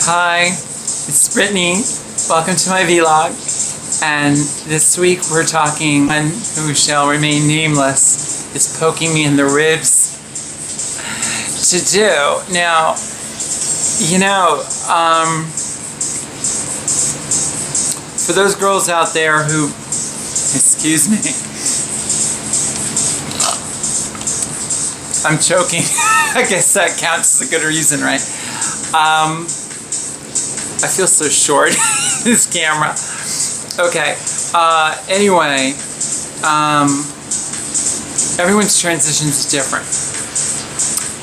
Hi, it's Brittany. Welcome to my vlog. And this week we're talking, one who shall remain nameless is poking me in the ribs to do. Now, for those girls out there who, excuse me, I'm choking. I guess that counts as a good reason, right? I feel so short in this camera. Okay, anyway, everyone's transition is different.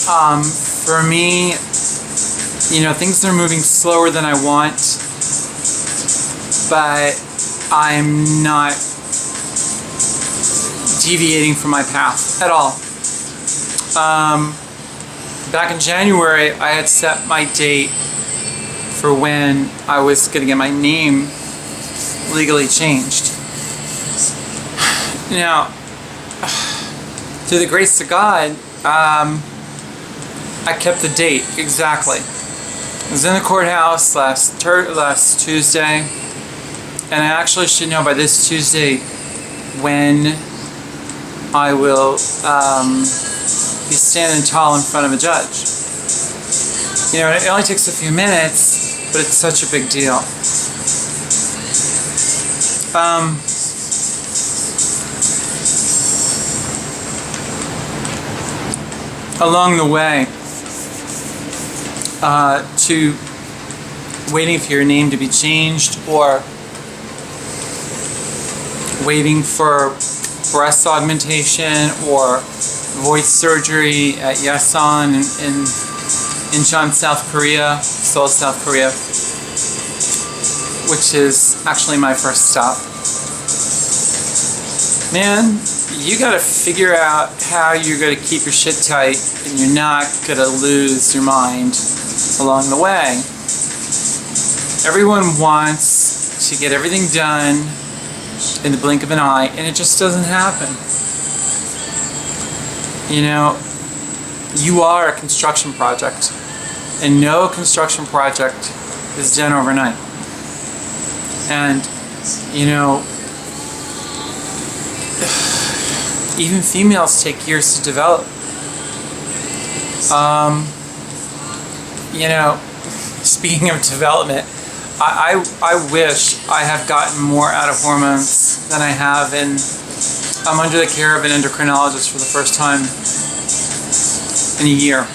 For me, things are moving slower than I want, but I'm not deviating from my path at all. Back in January, I had set my date for when I was going to get my name legally changed. Now, through the grace of God, I kept the date exactly. I was in the courthouse last Tuesday, and I actually should know by this Tuesday when I will be standing tall in front of a judge. It only takes a few minutes, but it's such a big deal. Along the way, to waiting for your name to be changed, or waiting for breast augmentation or voice surgery at Yeson in Incheon, South Korea, Seoul, South Korea, which is actually my first stop. Man, you gotta figure out how you're gonna keep your shit tight and you're not gonna lose your mind along the way. Everyone wants to get everything done in the blink of an eye, and it just doesn't happen. You are a construction project, and no construction project is done overnight. And, even females take years to develop. Speaking of development, I wish I have gotten more out of hormones than I have, and I'm under the care of an endocrinologist for the first time in a year.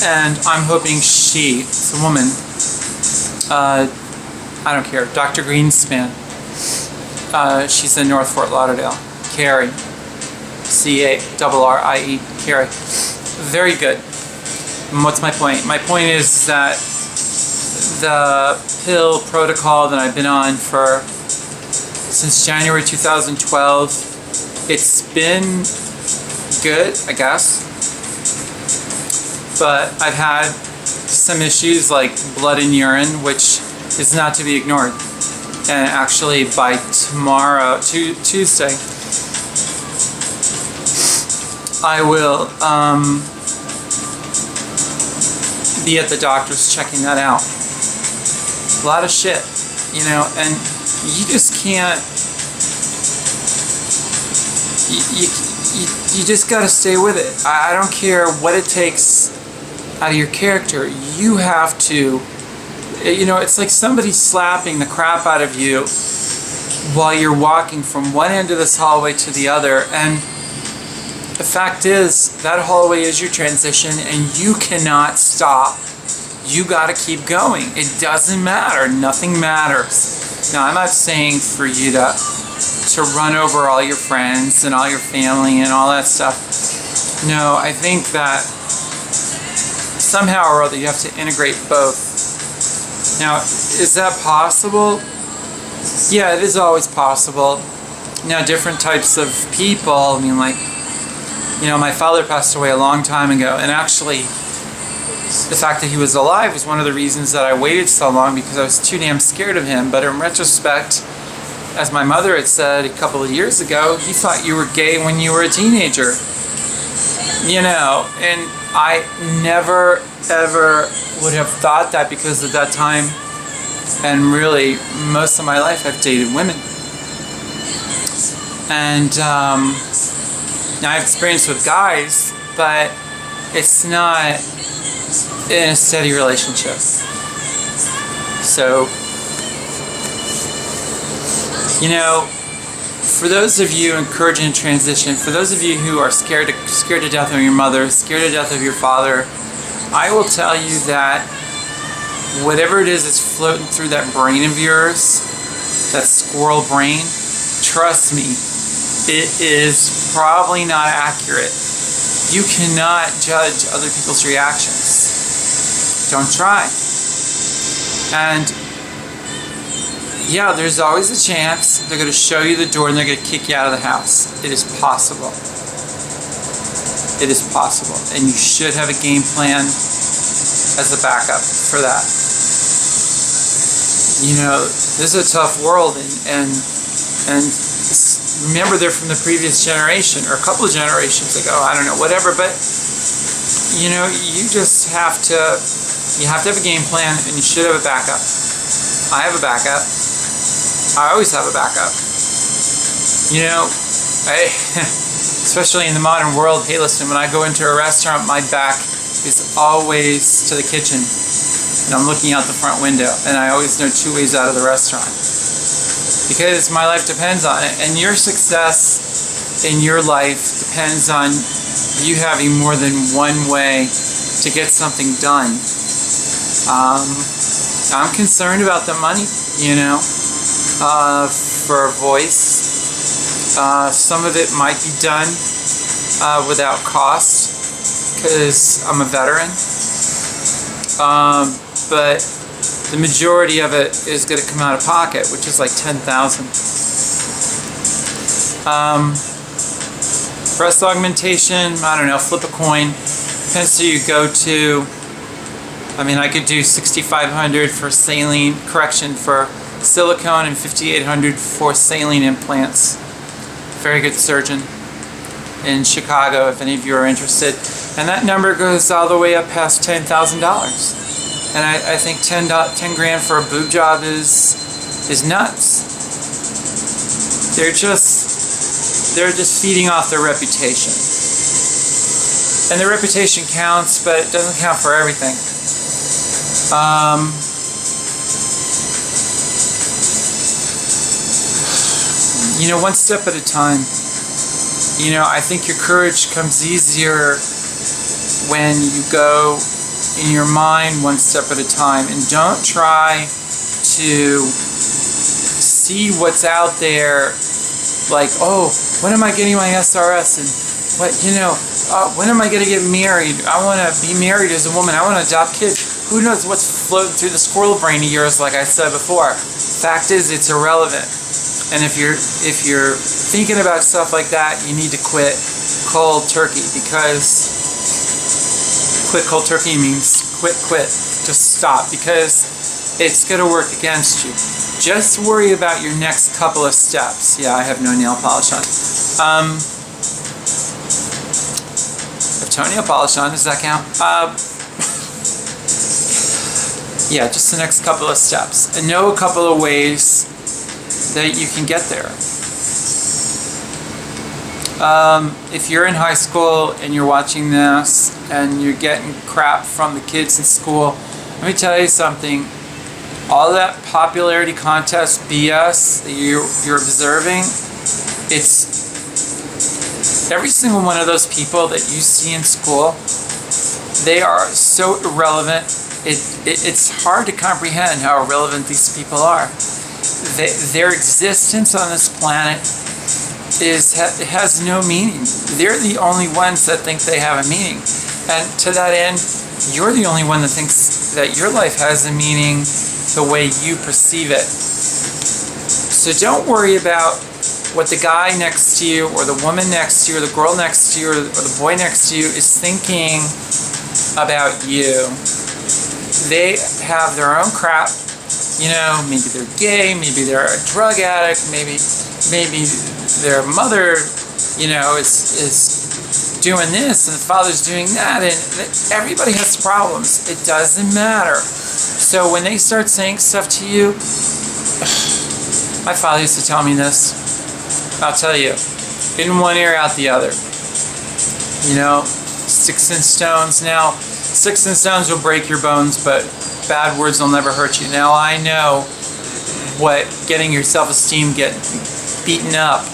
And I'm hoping it's a woman, I don't care, Dr. Greenspan, she's in North Fort Lauderdale, Carrie, C-A-R-R-I-E, Carrie, very good. And what's my point? My point is that the pill protocol that I've been on since January 2012, it's been good, I guess, but I've had some issues like blood and urine, which is not to be ignored. And actually by tomorrow, Tuesday, I will be at the doctor's checking that out. A lot of shit, and you just can't, you just gotta stay with it. I don't care what it takes out of your character. You have to, it's like somebody slapping the crap out of you while you're walking from one end of this hallway to the other, and the fact is, that hallway is your transition, and you cannot stop. You gotta keep going. It doesn't matter. Nothing matters. Now, I'm not saying for you to run over all your friends and all your family and all that stuff. No, I think that somehow or other you have to integrate both. Now, is that possible? Yeah, it is always possible. Now, different types of people, my father passed away a long time ago, and actually the fact that he was alive was one of the reasons that I waited so long, because I was too damn scared of him. But in retrospect, as my mother had said a couple of years ago, he thought you were gay when you were a teenager. You know, and I never ever would have thought that, because at that time, and really most of my life, I've dated women. And now I've experienced with guys, but it's not in a steady relationship. So, you know, for those of you encouraging a transition, for those of you who are scared to death of your mother, scared to death of your father, I will tell you that whatever it is that's floating through that brain of yours, that squirrel brain, trust me, it is probably not accurate. You cannot judge other people's reactions. Don't try. And yeah, there's always a chance they're going to show you the door and they're going to kick you out of the house. It is possible. It is possible. And you should have a game plan as a backup for that. You know, this is a tough world, and remember, they're from the previous generation or a couple of generations ago. I don't know, whatever. But you know, you just have to have a game plan, and you should have a backup. I have a backup. I always have a backup. You know, especially in the modern world, hey, listen, when I go into a restaurant, my back is always to the kitchen. And I'm looking out the front window. And I always know 2 ways out of the restaurant. Because my life depends on it. And your success in your life depends on you having more than one way to get something done. I'm concerned about the money, you know, for a voice. Some of it might be done without cost, because I'm a veteran. But the majority of it is going to come out of pocket, which is like $10,000. Breast augmentation, I don't know, flip a coin. Depends who you go to. I mean, I could do $6,500 for saline, for silicone, and $5,800 for saline implants. Very good surgeon in Chicago, if any of you are interested. And that number goes all the way up past $10,000. And I think $10 grand for a boob job is nuts. They're just feeding off their reputation. And their reputation counts, but it doesn't count for everything. You know, one step at a time. You know, I think your courage comes easier when you go in your mind one step at a time, and don't try to see what's out there like, oh, when am I getting my SRS, and what, you know, when am I going to get married? I want to be married as a woman. I want to adopt kids. Who knows what's floating through the squirrel brain of yours, like I said before. Fact is, it's irrelevant. And if you're thinking about stuff like that, you need to quit cold turkey, because quit cold turkey means quit. Just stop, because it's going to work against you. Just worry about your next couple of steps. Yeah, I have no nail polish on. I have toenail polish on. Does that count? Yeah, just the next couple of steps. And know a couple of ways that you can get there. If you're in high school and you're watching this and you're getting crap from the kids in school, let me tell you something. All that popularity contest BS that you're observing, it's every single one of those people that you see in school, they are so irrelevant. It's hard to comprehend how irrelevant these people are. Their existence on this planet has no meaning. They're the only ones that think they have a meaning. And to that end, you're the only one that thinks that your life has a meaning the way you perceive it. So don't worry about what the guy next to you, or the woman next to you, or the girl next to you, or the boy next to you is thinking about you. They have their own crap. You know, maybe they're gay, maybe they're a drug addict, maybe their mother, you know, is doing this and the father's doing that, and everybody has problems. It doesn't matter. So when they start saying stuff to you, my father used to tell me this. I'll tell you, in one ear, out the other. You know, sticks and stones. Now, sticks and stones will break your bones, but bad words will never hurt you. Now, I know what getting your self-esteem getting beaten up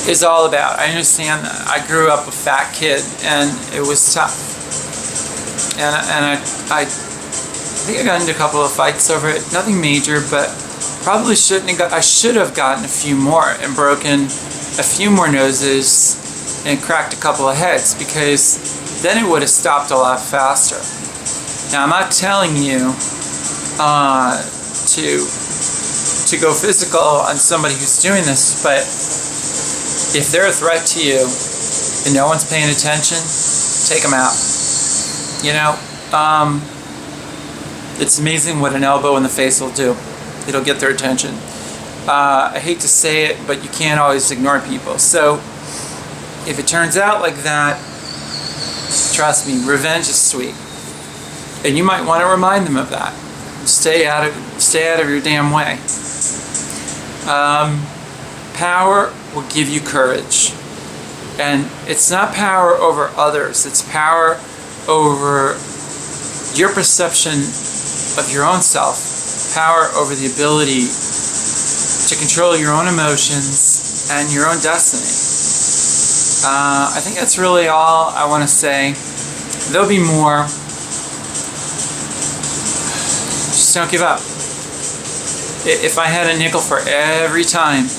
is all about. I understand that. I grew up a fat kid, and it was tough. And I think I got into a couple of fights over it. Nothing major, but probably shouldn't have I should have gotten a few more and broken a few more noses and cracked a couple of heads, because then it would have stopped a lot faster. Now, I'm not telling you to go physical on somebody who's doing this, but if they're a threat to you and no one's paying attention, take them out. You know, it's amazing what an elbow in the face will do. It'll get their attention. I hate to say it, but you can't always ignore people. So if it turns out like that, trust me, revenge is sweet. And you might want to remind them of that. Stay out of your damn way. Power will give you courage. And it's not power over others, it's power over your perception of your own self, power over the ability to control your own emotions and your own destiny. I think that's really all I want to say. There'll be more. Just don't give up. If I had a nickel for every time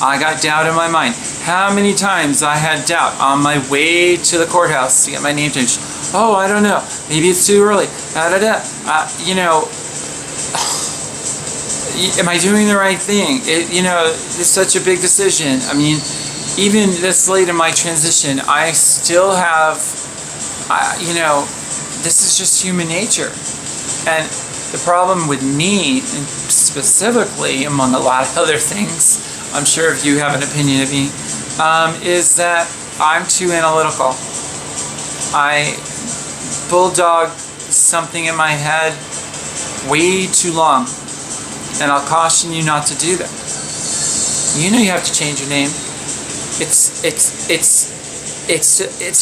I got doubt in my mind, how many times I had doubt on my way to the courthouse to get my name changed? Oh, I don't know. Maybe it's too early. You know, am I doing the right thing? You know, it's such a big decision. I mean, even this late in my transition, I still have, you know, this is just human nature. And the problem with me, and specifically among a lot of other things, I'm sure if you have an opinion of me, is that I'm too analytical. I bulldog something in my head way too long. And I'll caution you not to do that. You know you have to change your name. It's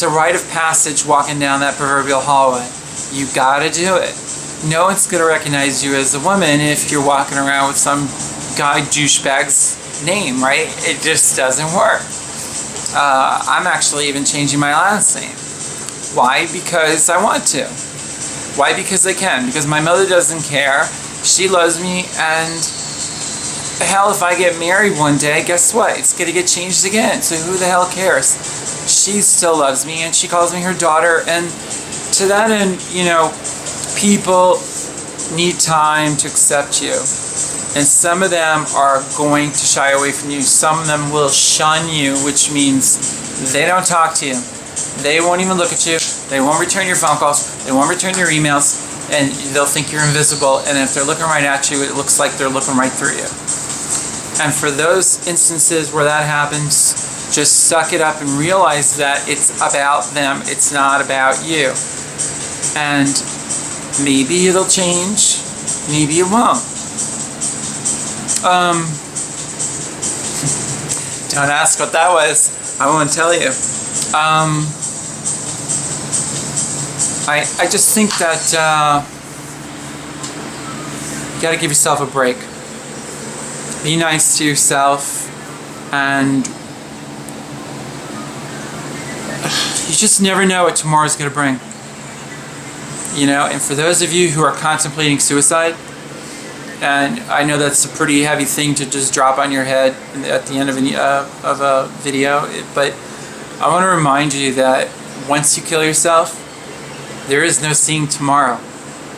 a rite of passage walking down that proverbial hallway. You gotta do it. No one's gonna recognize you as a woman if you're walking around with some guy douchebag's name, right? It just doesn't work. I'm actually even changing my last name. Why? Because I want to. Why? Because I can. Because my mother doesn't care. She loves me, and hell, if I get married one day, guess what? It's going to get changed again. So who the hell cares? She still loves me, and she calls me her daughter. And to that end, you know, people need time to accept you. And some of them are going to shy away from you. Some of them will shun you, which means they don't talk to you. They won't even look at you. They won't return your phone calls. They won't return your emails. And they'll think you're invisible. And if they're looking right at you, it looks like they're looking right through you. And for those instances where that happens, just suck it up and realize that it's about them. It's not about you. And maybe it'll change. Maybe it won't. Don't ask what that was. I won't tell you. I just think that you gotta give yourself a break. Be nice to yourself, and you just never know what tomorrow's gonna bring. You know, and for those of you who are contemplating suicide, and I know that's a pretty heavy thing to just drop on your head at the end of a video, but I want to remind you that once you kill yourself, there is no seeing tomorrow.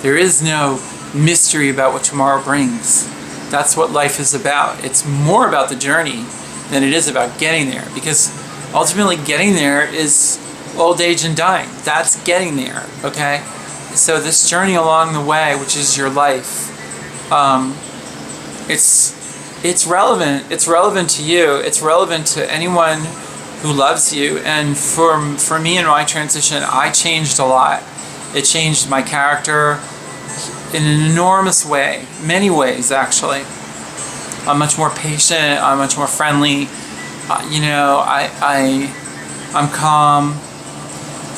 There is no mystery about what tomorrow brings. That's what life is about. It's more about the journey than it is about getting there, because ultimately getting there is old age and dying. That's getting there, okay? So this journey along the way, which is your life, it's relevant. It's relevant to you. It's relevant to anyone who loves you. And for me in my transition, I changed a lot. It changed my character in an enormous way, many ways actually. I'm much more patient. I'm much more friendly. I'm calm.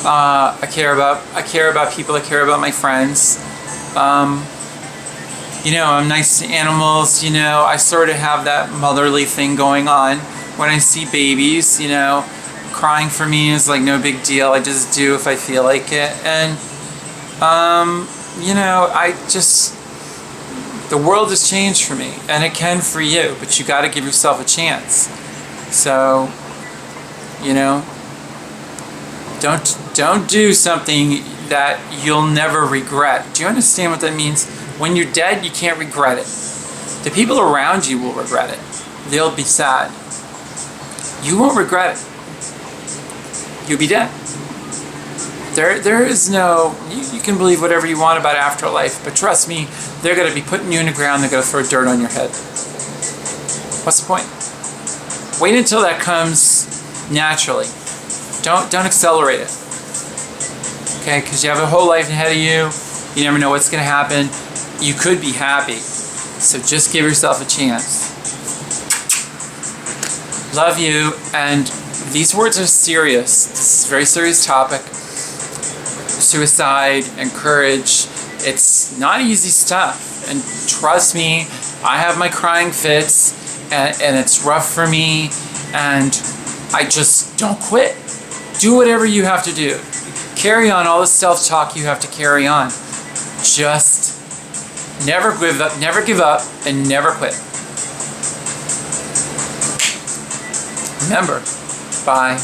I care about people. I care about my friends. I'm nice to animals. I sort of have that motherly thing going on. When I see babies, crying for me is like no big deal. I just do if I feel like it. And the world has changed for me, and it can for you, but you got to give yourself a chance. So, don't do something that you'll never regret. Do you understand what that means? When you're dead, you can't regret it. The people around you will regret it. They'll be sad. You won't regret it. You'll be dead. There is no, you can believe whatever you want about afterlife, but trust me, they're going to be putting you in the ground, they're going to throw dirt on your head. What's the point? Wait until that comes naturally. Don't accelerate it. Okay, because you have a whole life ahead of you. You never know what's going to happen. You could be happy. So just give yourself a chance. Love you, and these words are serious. This is a very serious topic. Suicide and courage. It's not easy stuff. And trust me, I have my crying fits, and it's rough for me, and I just don't quit. Do whatever you have to do. Carry on all the self-talk you have to carry on. Just never give up, and never quit. Remember, bye.